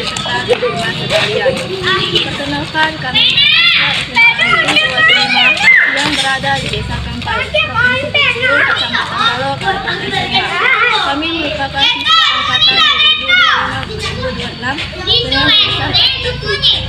beserta teman sekalian. Perkenalkan kami yang berada di Desa Kampai, Provinsi Bengkulu, Kecamatan Balo, Kabupaten Semarang. Kami merupakan siswa angkatan 2026 dengan jurusan.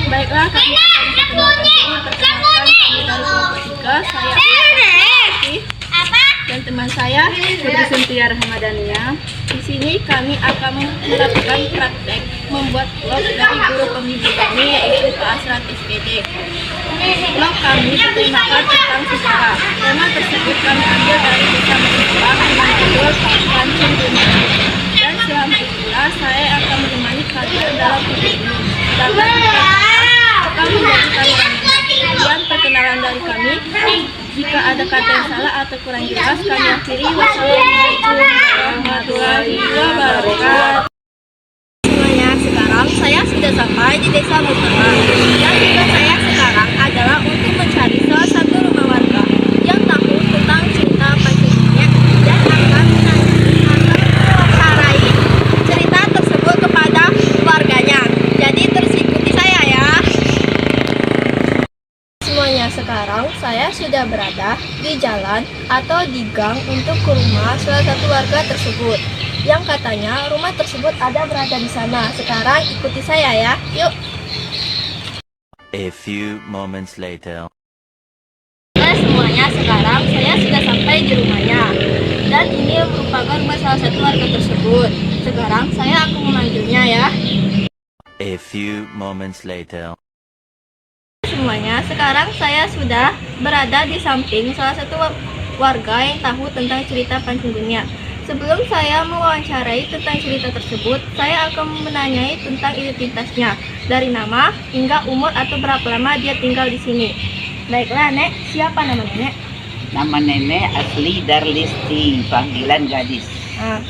Baiklah, kami akan perkenalkan kami dari kelompok 3. Saya dan teman saya Putri Sintia Rahmadania. Di sini kami akan melakukan praktek membuat vlog dari guru pembimbing kami, yaitu Pak Asrat SPD. Vlog kami bertemakan tentang sejarah. Tema tersebut kami ambil dari kisah Jepang yang berjudul Pancing Dunia. Dan selama itulah saya akan menemani kalian dalam video ini. Kami menjadikan kemudian perkenalan dari kami. Jika ada kata yang salah atau kurang jelas, kami akhiri. Wassalamualaikum warahmatullahi wabarakatuh. Semuanya, sekarang saya sudah sampai di Desa Mutara. Dan tugas saya sekarang adalah untuk mencari salah satu rumah warga yang tahu tentang cerita Pancing Dunia dan akan mewawancarai cerita tersebut kepada warganya. Jadi terus ikuti saya ya. Semuanya, sekarang saya sudah berada di jalan atau di gang untuk ke rumah salah satu warga tersebut yang katanya rumah tersebut ada berada di sana. Sekarang ikuti saya ya, yuk. A few moments later. Semuanya, sekarang saya sudah sampai di rumahnya dan ini merupakan rumah salah satu warga tersebut. Sekarang saya akan memanggilnya ya. A few moments later. Semuanya, sekarang saya sudah berada di samping salah satu warga yang tahu tentang cerita Pancing Dunia. Sebelum saya mewawancarai tentang cerita tersebut, saya akan menanyai tentang identitasnya, dari nama hingga umur atau berapa lama dia tinggal di sini. Baiklah, Nek, siapa nama Nenek? Nama nenek asli Darlisti, panggilan gadis. Nah,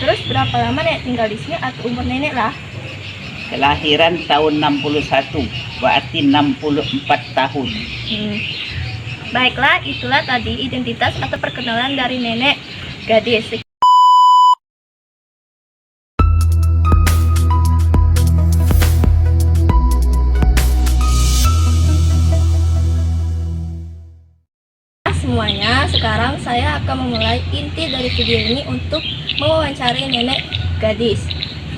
terus berapa lama Nek tinggal di sini atau umur Nenek lah? Kelahiran tahun 61, berarti 64 tahun. Baiklah, itulah tadi identitas atau perkenalan dari Nenek gadis. Semuanya, sekarang saya akan memulai inti dari video ini untuk mewawancarai Nenek gadis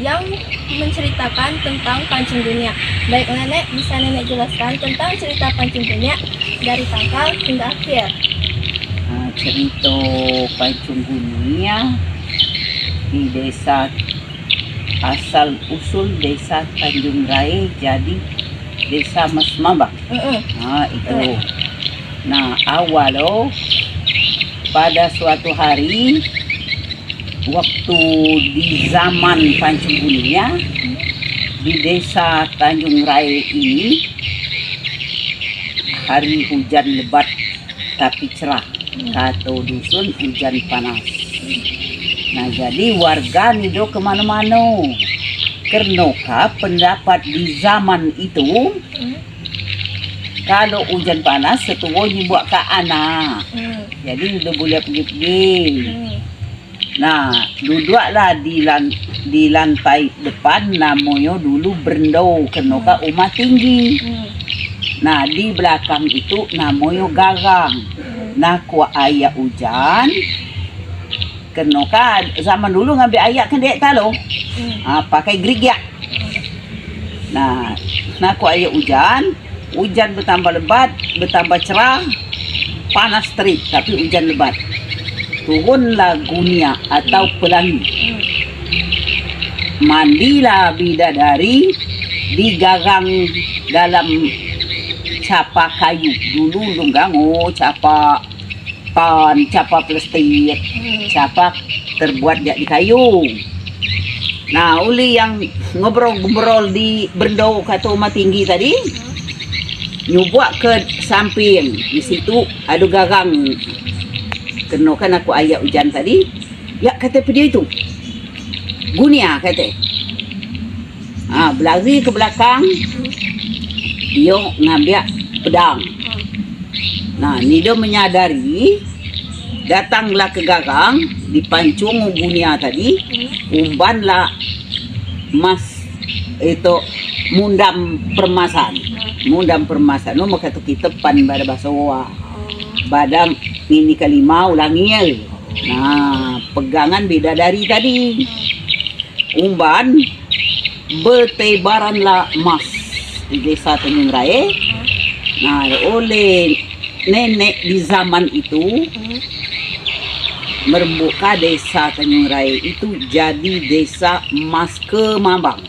yang menceritakan tentang Pancing Dunia. Baik Nenek, bisa Nenek jelaskan tentang cerita Pancing Dunia dari awal hingga akhir? Cerita Pancing Dunia di desa asal usul desa Tanjung Rai, jadi desa Mas Mambak. Itu. Nah, awal pada suatu hari waktu di zaman Pancing Dunia di desa Tanjung Rai ini hari hujan lebat tapi cerah, atau dusun hujan panas. Nah, jadi warga nido kemana-mana karena pendapat di zaman itu kalau hujan panas setuanya buat ke anak, jadi udah boleh pergi-pergi. Nah, duduklah di lantai depan, namanya dulu berendau, kena ke rumah tinggi. Nah, di belakang itu namanya garang. Nah, kuat air hujan, kena ke zaman dulu ngambil air kan dek talo, pakai gerigak. Nah, kuat air hujan bertambah lebat, bertambah cerah, panas terik, tapi hujan lebat. Turunlah gunia atau pelangi. Mandilah bidadari di garang dalam capa kayu. Dulu lunggang, capa plastik, capa terbuat dari kayu. Nah, uli yang ngobrol-ngobrol di berdau kata rumah tinggi tadi, nyubak ke samping, di situ ada garang. Kenakan aku ayat hujan tadi, ya kata dia itu gunia kata. Berlari ke belakang, dia ngambil pedang. Nah, ni dia menyadari, datanglah ke garang, dipancung gunia tadi, umbanlah itu mundam permasan. Mundam permasan. No maka tu kita pan pada basowa. Badam ini kelima ulangi ya. Nah, pegangan bidadari tadi. Umban bertebaranlah emas di desa Tanjung Rai. Nah, oleh nenek di zaman itu membuka desa Tanjung Rai itu jadi desa emas Kemambang.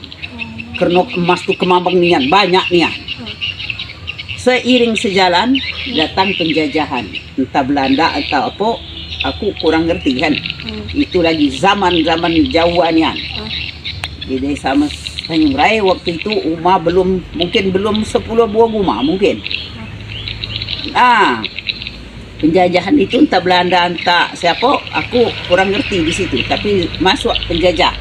Karena emas tu Kemambang nian banyak nian. Seiring sejalan datang penjajahan, entah Belanda atau apa, aku kurang ngerti kan. Itu lagi zaman-zaman Jawa nian. Di desa Mas Tanjung Rai waktu itu rumah mungkin belum 10 buah rumah mungkin. Nah, penjajahan itu entah Belanda entah siapa, aku kurang ngerti di situ. Tapi masuk penjajah,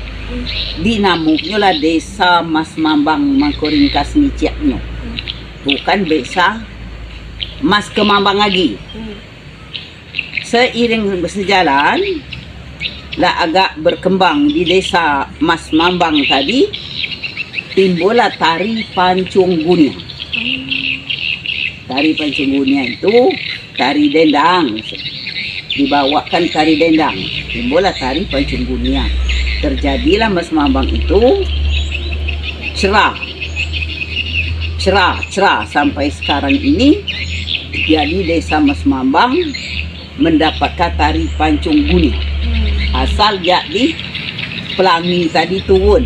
dinamuknya lah desa Mas Mambang Mangkoringkas Ngiciaknya, bukan desa Mas Kemambang lagi. Seiring bersejalan lah agak berkembang di desa Mas Mambang tadi, timbullah tari Pancung Gunia. Tari Pancung Gunia itu tari dendang, dibawakan tari dendang, timbullah tari Pancung Gunia. Terjadilah Mas Mambang itu cerah sampai sekarang ini. Jadi desa Mas Mambang mendapatkan tari Pancung Gunia. Asal jadi pelangi tadi turun,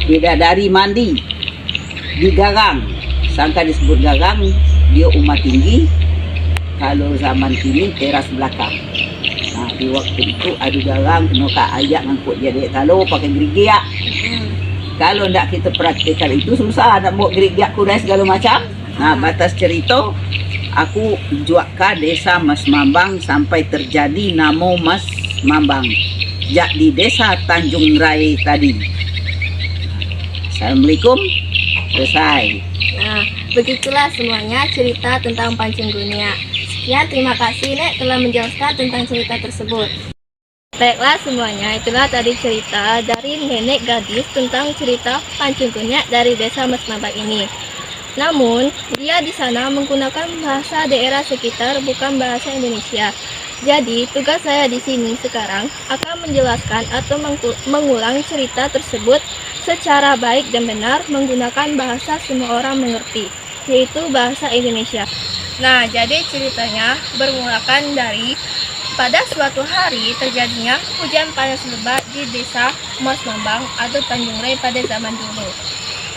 bidadari mandi di gagang, sangka disebut gagang, dia umat tinggi. Kalau zaman kini teras belakang. Nah, di waktu itu ada gagang, kena kak ayak ngangkut jadi talo pakai gerigiak. Kalau ndak kita praktikkan itu susah, nak buat gerigiak kuda segala macam. Nah, batas cerita, aku jual ke desa Mas Mambang sampai terjadi nama Mas Mambang. Di desa Tanjung Rai tadi. Assalamualaikum. Selesai. Nah, begitulah semuanya cerita tentang Pancung Gunia. Sekian, terima kasih Nek telah menjelaskan tentang cerita tersebut. Baiklah semuanya, itulah tadi cerita dari nenek gadis tentang cerita Pancung Gunia dari desa Mas Mambang ini. Namun, dia di sana menggunakan bahasa daerah sekitar, bukan bahasa Indonesia. Jadi, tugas saya di sini sekarang akan menjelaskan atau mengulang cerita tersebut secara baik dan benar menggunakan bahasa semua orang mengerti, yaitu bahasa Indonesia. Nah, jadi ceritanya bermulakan dari pada suatu hari terjadinya hujan panas lebat di desa Mas Mambang atau Tanjung Rai pada zaman dulu.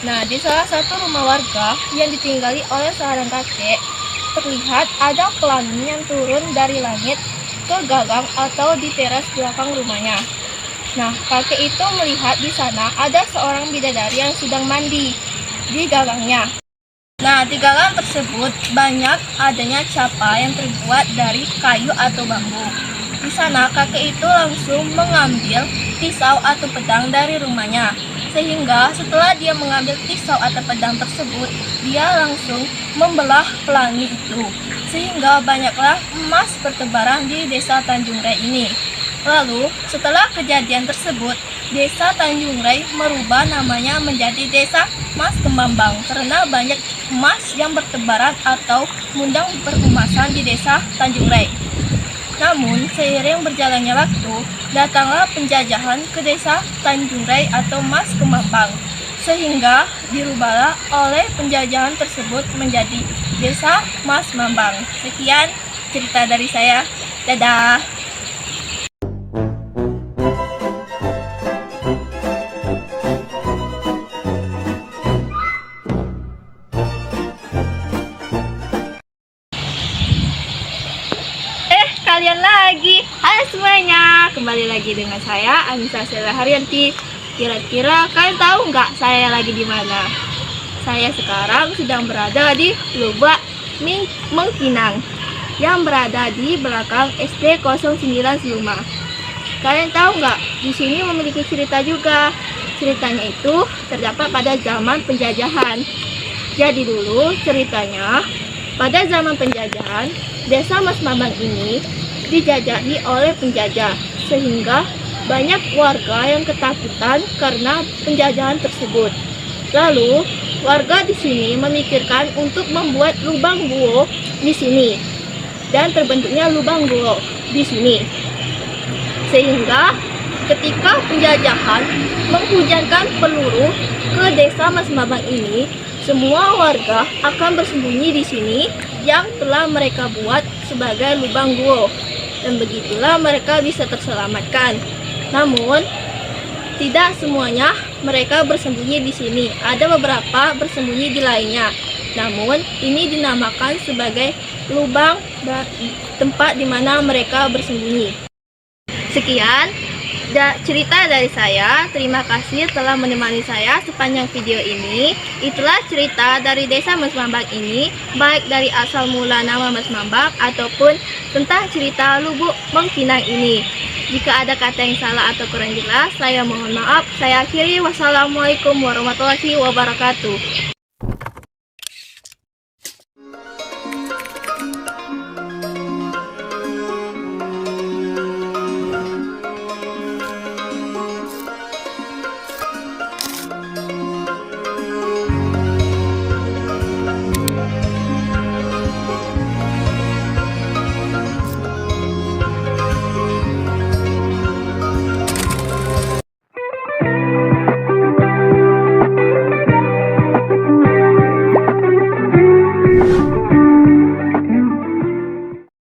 Nah, di salah satu rumah warga yang ditinggali oleh seorang kakek, terlihat ada pelangi yang turun dari langit ke gagang atau di teras belakang rumahnya. Nah, kakek itu melihat di sana ada seorang bidadari yang sedang mandi di gagangnya. Nah, di gagang tersebut banyak adanya capa yang terbuat dari kayu atau bambu. Di sana kakek itu langsung mengambil pisau atau pedang dari rumahnya. Sehingga setelah dia mengambil pisau atau pedang tersebut, dia langsung membelah pelangi itu. Sehingga banyaklah emas bertebaran di desa Tanjung Rai ini. Lalu setelah kejadian tersebut, desa Tanjung Rai merubah namanya menjadi desa Mas Kemambang karena banyak emas yang bertebaran atau mundang beremasan di desa Tanjung Rai. Namun, seiring berjalannya waktu, datanglah penjajahan ke desa Tanjung Rai atau Mas Kemambang, sehingga dirubahlah oleh penjajahan tersebut menjadi desa Mas Mambang. Sekian cerita dari saya. Dadah. Kalian lagi. Halo semuanya, kembali lagi dengan saya Anissa Sela Haryanti. Kira-kira kalian tahu nggak saya lagi di mana? Saya sekarang sedang berada di Lubak Mengkinang yang berada di belakang SD 09 Seluma. Kalian tahu nggak? Di sini memiliki cerita juga. Ceritanya itu terdapat pada zaman penjajahan. Jadi dulu ceritanya pada zaman penjajahan, desa Mas Mambang ini dijajahi oleh penjajah, sehingga banyak warga yang ketakutan karena penjajahan tersebut. Lalu, warga di sini memikirkan untuk membuat lubang guo di sini. Dan terbentuknya lubang guo di sini. Sehingga ketika penjajahan menghujankan peluru ke desa Mas Mambang ini, semua warga akan bersembunyi di sini yang telah mereka buat sebagai lubang guo. Dan begitulah mereka bisa terselamatkan. Namun, tidak semuanya mereka bersembunyi di sini. Ada beberapa bersembunyi di lainnya. Namun, ini dinamakan sebagai lubang tempat di mana mereka bersembunyi. Sekian cerita dari saya. Terima kasih telah menemani saya sepanjang video ini. Itulah cerita dari desa Mas Mambang ini, baik dari asal mula nama Mas Mambang ataupun tentang cerita Lubuk Mengkinang ini. Jika ada kata yang salah atau kurang jelas, saya mohon maaf. Saya akhiri. Wassalamualaikum warahmatullahi wabarakatuh.